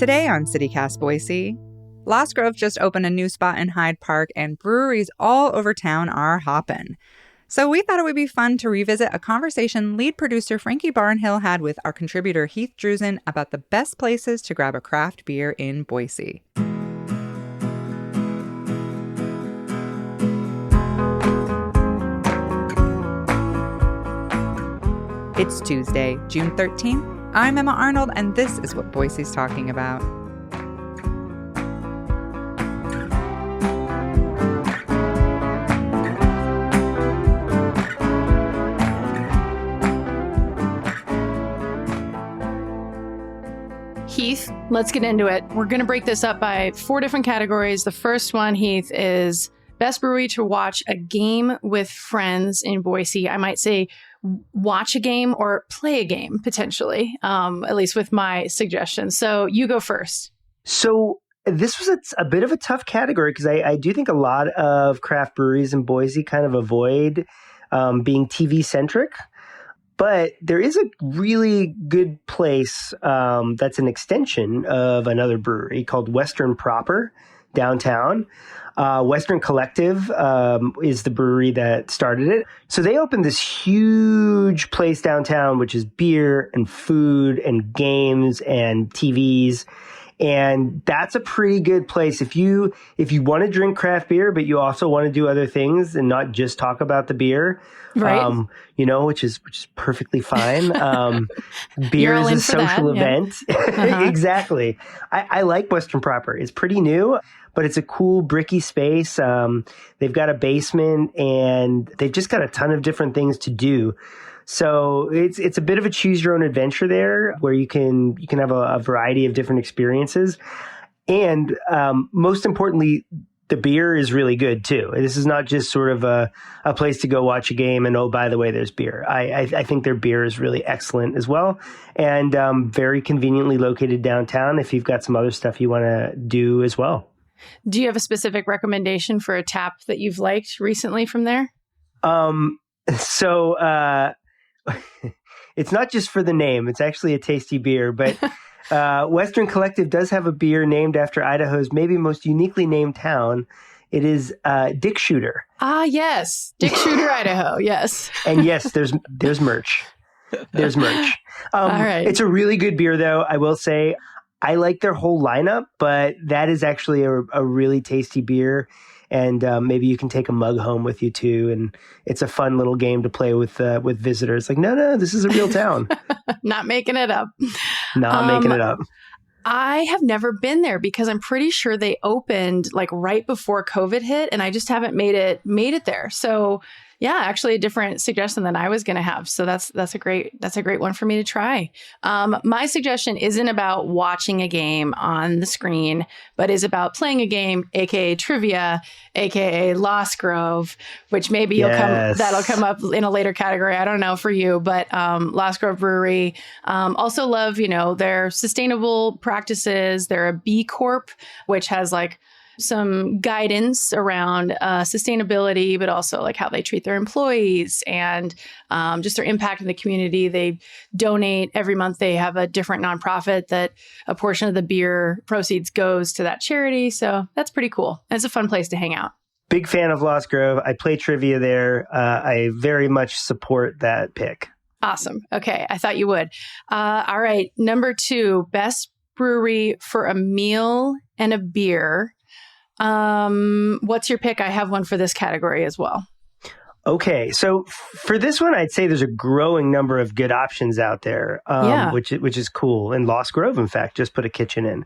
Today on CityCast Boise, Lost Grove just opened a new spot in Hyde Park, and breweries all over town are hopping. So we thought it would be fun to revisit a conversation lead producer Frankie Barnhill had with our contributor Heath Drusen about the best places to grab a craft beer in Boise. It's Tuesday, June 13th. I'm Emma Arnold, and this is what Boise's talking about. Heath, let's get into it. We're going to break this up by 4 different categories. The first one, Heath, is best brewery to watch a game with friends in Boise. I might say watch a game or play a game, potentially, at least with my suggestions. So you go first. So this was a bit of a tough category because I do think a lot of craft breweries in Boise kind of avoid being TV-centric. But there is a really good place that's an extension of another brewery called Western Proper downtown. Western Collective is the brewery that started it. So they opened this huge place downtown, which is beer and food and games and TVs. And that's a pretty good place. If you want to drink craft beer, but you also want to do other things and not just talk about the beer, right? Which is perfectly fine. Beer is a social event. Yeah. Uh-huh. Exactly. I like Western Proper. It's pretty new, but it's a cool bricky space. They've got a basement and they've just got a ton of different things to do. So it's a bit of a choose your own adventure there where you can have a variety of different experiences. And most importantly, the beer is really good too. This is not just sort of a place to go watch a game and, oh, by the way, there's beer. I think their beer is really excellent as well. And very conveniently located downtown if you've got some other stuff you want to do as well. Do you have a specific recommendation for a tap that you've liked recently from there? It's not just for the name. It's actually a tasty beer, but Western Collective does have a beer named after Idaho's maybe most uniquely named town. It is Dick Shooter. Ah, yes. Dick Shooter, Idaho. Yes. And yes, there's merch. There's merch. All right. It's a really good beer, though. I will say I like their whole lineup, but that is actually a really tasty beer. And maybe you can take a mug home with you, too. And it's a fun little game to play with visitors. Like, no, this is a real town. Not making it up. Not making it up. I have never been there because I'm pretty sure they opened like right before COVID hit. And I just haven't made it there. So yeah, actually a different suggestion than I was going to have. So that's a great one for me to try. My suggestion isn't about watching a game on the screen, but is about playing a game, aka trivia, aka Lost Grove, which maybe that'll come up in a later category. I don't know for you, but Lost Grove Brewery also love their sustainable practices. They're a B Corp, which has like some guidance around sustainability, but also like how they treat their employees and just their impact in the community. They donate every month. They have a different nonprofit that a portion of the beer proceeds goes to that charity. So that's pretty cool. It's a fun place to hang out. Big fan of Lost Grove. I play trivia there. I very much support that pick. Awesome. Okay. I thought you would. All right. Number 2, best brewery for a meal and a beer. What's your pick? I have one for this category as well. Okay. So for this one, I'd say there's a growing number of good options out there, which is cool. And Lost Grove, in fact, just put a kitchen in.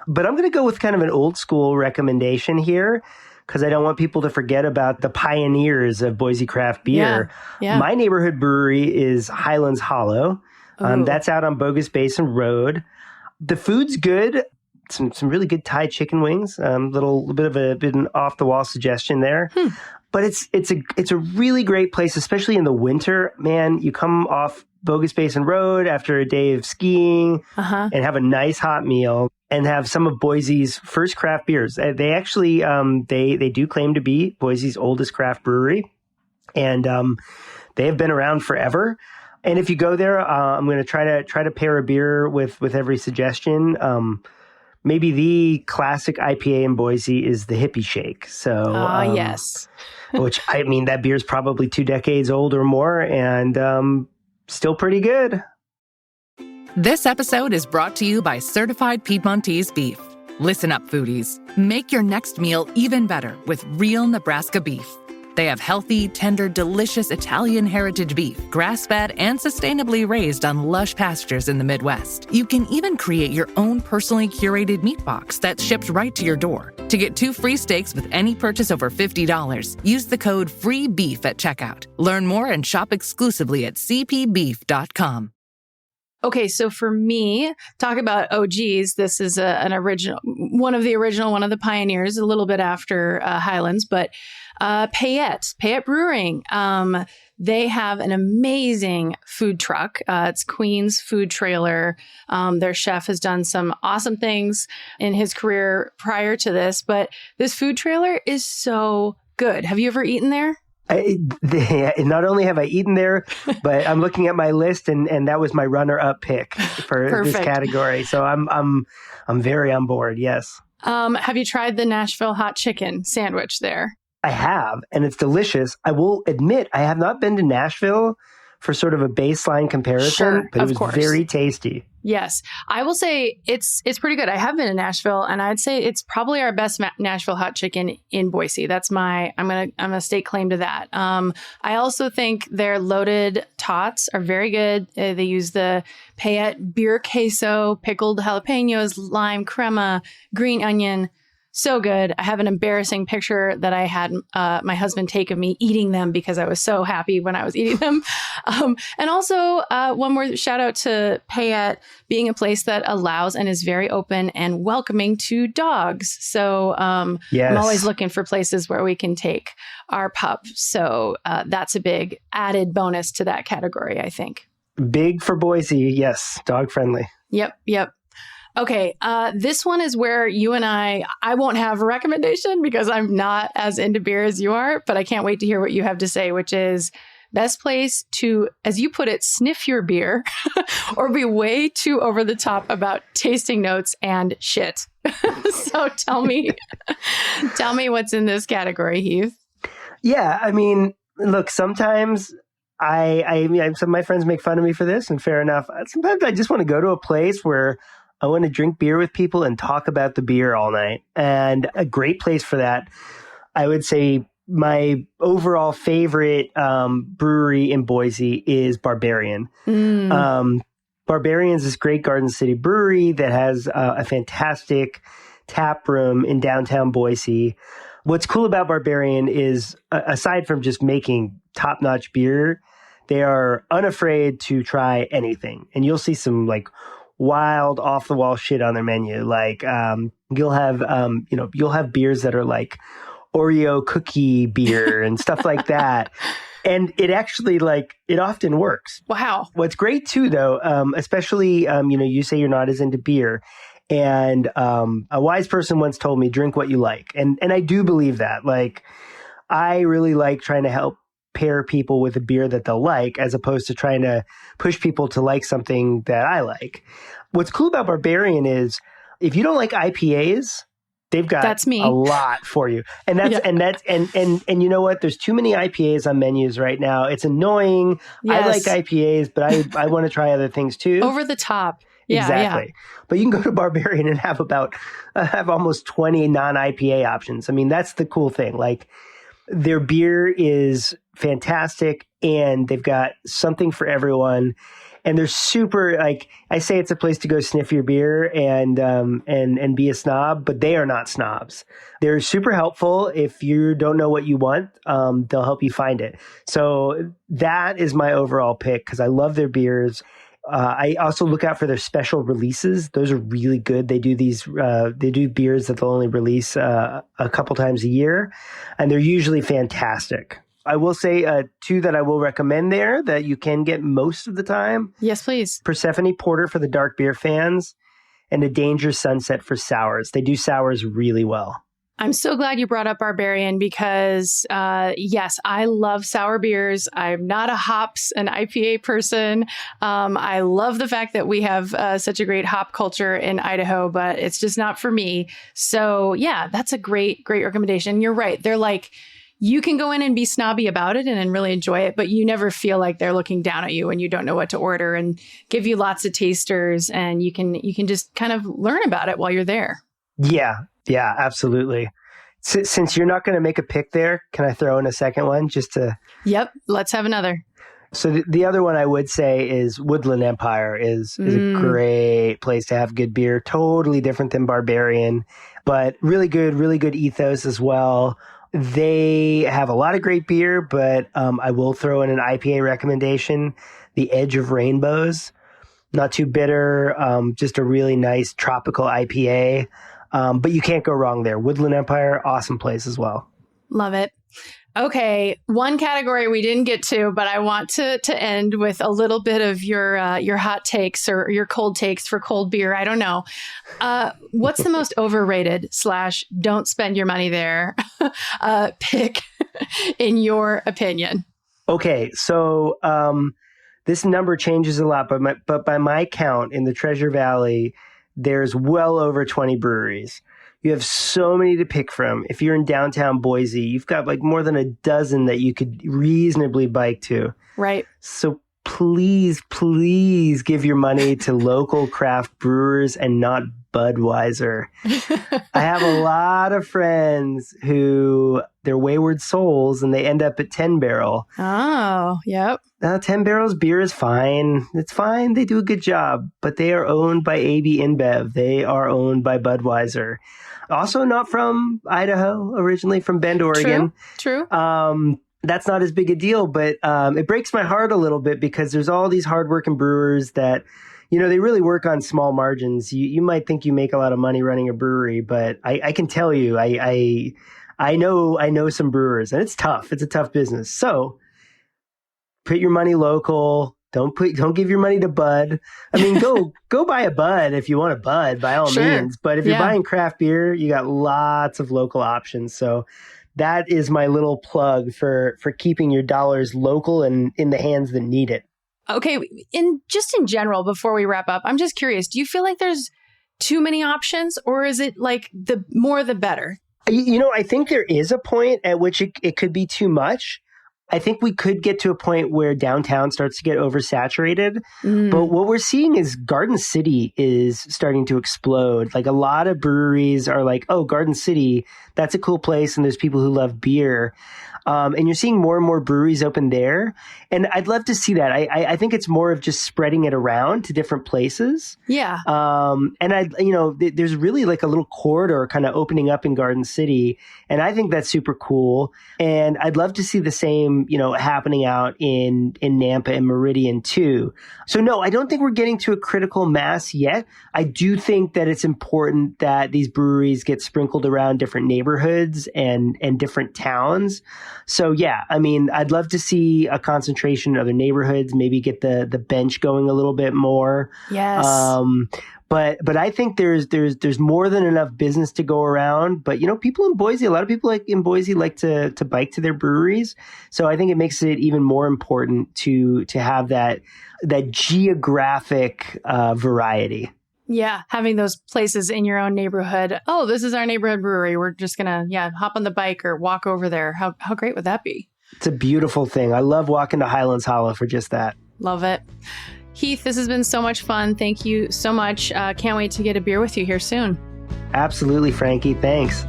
But I'm going to go with kind of an old school recommendation here because I don't want people to forget about the pioneers of Boise craft beer. Yeah. My neighborhood brewery is Highlands Hollow. That's out on Bogus Basin Road. The food's good. Some really good Thai chicken wings. Little bit of an off the wall suggestion there, but it's a really great place, especially in the winter. Man, you come off Bogus Basin Road after a day of skiing and have a nice hot meal and have some of Boise's first craft beers. They actually they do claim to be Boise's oldest craft brewery, and they have been around forever. And if you go there, I'm going to try to pair a beer with every suggestion. maybe the classic IPA in Boise is the Hippie Shake. So, yes. which, I mean, that beer is probably 2 decades old or more and still pretty good. This episode is brought to you by Certified Piedmontese Beef. Listen up, foodies. Make your next meal even better with real Nebraska beef. They have healthy, tender, delicious Italian heritage beef, grass-fed and sustainably raised on lush pastures in the Midwest. You can even create your own personally curated meat box that's shipped right to your door. To get 2 free steaks with any purchase over $50, use the code FREEBEEF at checkout. Learn more and shop exclusively at cpbeef.com. Okay, so for me, talk about OGs. This is an original, one of the pioneers, a little bit after Highlands, but Payette Brewing. They have an amazing food truck. It's Queen's Food Trailer. Their chef has done some awesome things in his career prior to this, but this food trailer is so good. Have you ever eaten there? Not only have I eaten there, but I'm looking at my list, and that was my runner-up pick for this category. So I'm very on board. Yes. Have you tried the Nashville hot chicken sandwich there? I have, and it's delicious. I will admit, I have not been to Nashville for sort of a baseline comparison, but it was very tasty. Yes. I will say it's pretty good. I have been in Nashville, and I'd say it's probably our best Nashville hot chicken in Boise. That's I'm gonna stake claim to that. I also think their loaded tots are very good. They use the Payette beer queso, pickled jalapenos, lime crema, green onion. So good. I have an embarrassing picture that I had my husband take of me eating them because I was so happy when I was eating them. And also one more shout out to Payette being a place that allows and is very open and welcoming to dogs. So yes. I'm always looking for places where we can take our pup. So that's a big added bonus to that category, I think. Big for Boise. Yes. Dog friendly. Yep. Okay, this one is where you and I won't have a recommendation because I'm not as into beer as you are, but I can't wait to hear what you have to say, which is best place to, as you put it, sniff your beer or be way too over the top about tasting notes and shit. So tell me what's in this category, Heath. Yeah, I mean, look, sometimes some of my friends make fun of me for this, and fair enough. Sometimes I just want to go to a place where I want to drink beer with people and talk about the beer all night. And a great place for that, I would say my overall favorite brewery in Boise is Barbarian. Barbarian is this great Garden City brewery that has a fantastic tap room in downtown Boise. What's cool about Barbarian is, aside from just making top-notch beer, they are unafraid to try anything. And you'll see some wild off the wall shit on their menu. Like, you'll have beers that are like Oreo cookie beer and stuff like that. And it actually it often works. Wow. What's great too, though, especially, you say you're not as into beer, and a wise person once told me, drink what you like. And I do believe that. I really like trying to help pair people with a beer that they'll like, as opposed to trying to push people to like something that I like. What's cool about Barbarian is if you don't like IPAs, they've got a lot for you. And and you know what? There's too many IPAs on menus right now. It's annoying. Yes. I like IPAs, but I want to try other things too. Over the top. Yeah, exactly. Yeah. But you can go to Barbarian and have almost 20 non-IPA options. I mean, that's the cool thing. Their beer is fantastic, and they've got something for everyone. And they're super, I say it's a place to go sniff your beer and be a snob, but they are not snobs. They're super helpful. If you don't know what you want, they'll help you find it. So that is my overall pick because I love their beers. I also look out for their special releases. Those are really good. They do beers that they'll only release a couple times a year, and they're usually fantastic. I will say two that I will recommend there that you can get most of the time. Yes, please. Persephone Porter for the dark beer fans, and a Danger Sunset for sours. They do sours really well. I'm so glad you brought up Barbarian because, yes, I love sour beers. I'm not a hops and IPA person. I love the fact that we have such a great hop culture in Idaho, but it's just not for me. So yeah, that's a great recommendation. You're right. They're like, you can go in and be snobby about it and really enjoy it, but you never feel like they're looking down at you and you don't know what to order, and give you lots of tasters, and you can just kind of learn about it while you're there. Yeah, absolutely. Since you're not going to make a pick there, can I throw in a second one just to... Yep, let's have another. So the other one I would say is Woodland Empire is a great place to have good beer. Totally different than Barbarian, but really good ethos as well. They have a lot of great beer, but I will throw in an IPA recommendation, the Edge of Rainbows. Not too bitter, just a really nice tropical IPA. But you can't go wrong there. Woodland Empire, awesome place as well. Love it. Okay, one category we didn't get to, but I want to end with a little bit of your hot takes or your cold takes for cold beer. I don't know. What's the most overrated / don't spend your money there pick in your opinion? Okay, so this number changes a lot, but by my count in the Treasure Valley, there's well over 20 breweries. You have so many to pick from. If you're in downtown Boise, you've got like more than a dozen that you could reasonably bike to. Right. So please give your money to local craft brewers and not Budweiser. I have a lot of friends who they're wayward souls and they end up at 10 Barrel. Oh, yep. 10 Barrel's beer is fine. It's fine. They do a good job, but they are owned by AB InBev. They are owned by Budweiser. Also not from Idaho, originally from Bend, Oregon. True. That's not as big a deal, but it breaks my heart a little bit because there's all these hardworking brewers that, you know, they really work on small margins. You might think you make a lot of money running a brewery, but I can tell you, I know some brewers, and it's tough. It's a tough business. So put your money local. Don't give your money to Bud. I mean, go buy a Bud if you want a Bud, by all means. But if you're buying craft beer, you got lots of local options. So that is my little plug for keeping your dollars local and in the hands that need it. Okay, in general, before we wrap up, I'm just curious, do you feel like there's too many options, or is it like the more the better? You know, I think there is a point at which it could be too much. I think we could get to a point where downtown starts to get oversaturated. But what we're seeing is Garden City is starting to explode. Like a lot of breweries are like, oh, Garden City, that's a cool place. And there's people who love beer. And you're seeing more and more breweries open there. And I'd love to see that. I think it's more of just spreading it around to different places. Yeah. And there's really like a little corridor kind of opening up in Garden City. And I think that's super cool. And I'd love to see the same, happening out in Nampa and Meridian too. So no, I don't think we're getting to a critical mass yet. I do think that it's important that these breweries get sprinkled around different neighborhoods and different towns. So yeah, I mean, I'd love to see a concentration in other neighborhoods, maybe get the bench going a little bit more. Yes. But I think there's more than enough business to go around. But people in Boise, a lot of people in Boise like to bike to their breweries. So I think it makes it even more important to have that geographic variety. Yeah, having those places in your own neighborhood. Oh, this is our neighborhood brewery. We're just gonna hop on the bike or walk over there. How great would that be? It's a beautiful thing. I love walking to Highlands Hollow for just that. Love it. Heath, this has been so much fun. Thank you so much. Can't wait to get a beer with you here soon. Absolutely, Frankie. Thanks.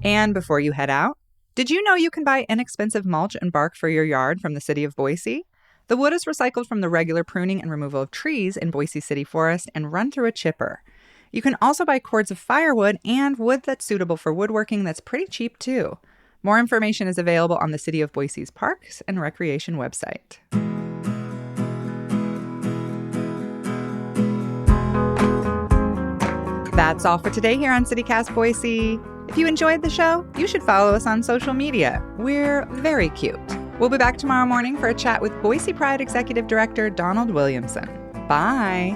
And before you head out, did you know you can buy inexpensive mulch and bark for your yard from the city of Boise? The wood is recycled from the regular pruning and removal of trees in Boise City Forest and run through a chipper. You can also buy cords of firewood and wood that's suitable for woodworking that's pretty cheap too. More information is available on the City of Boise's Parks and Recreation website. That's all for today here on CityCast Boise. If you enjoyed the show, you should follow us on social media. We're very cute. We'll be back tomorrow morning for a chat with Boise Pride Executive Director Donald Williamson. Bye.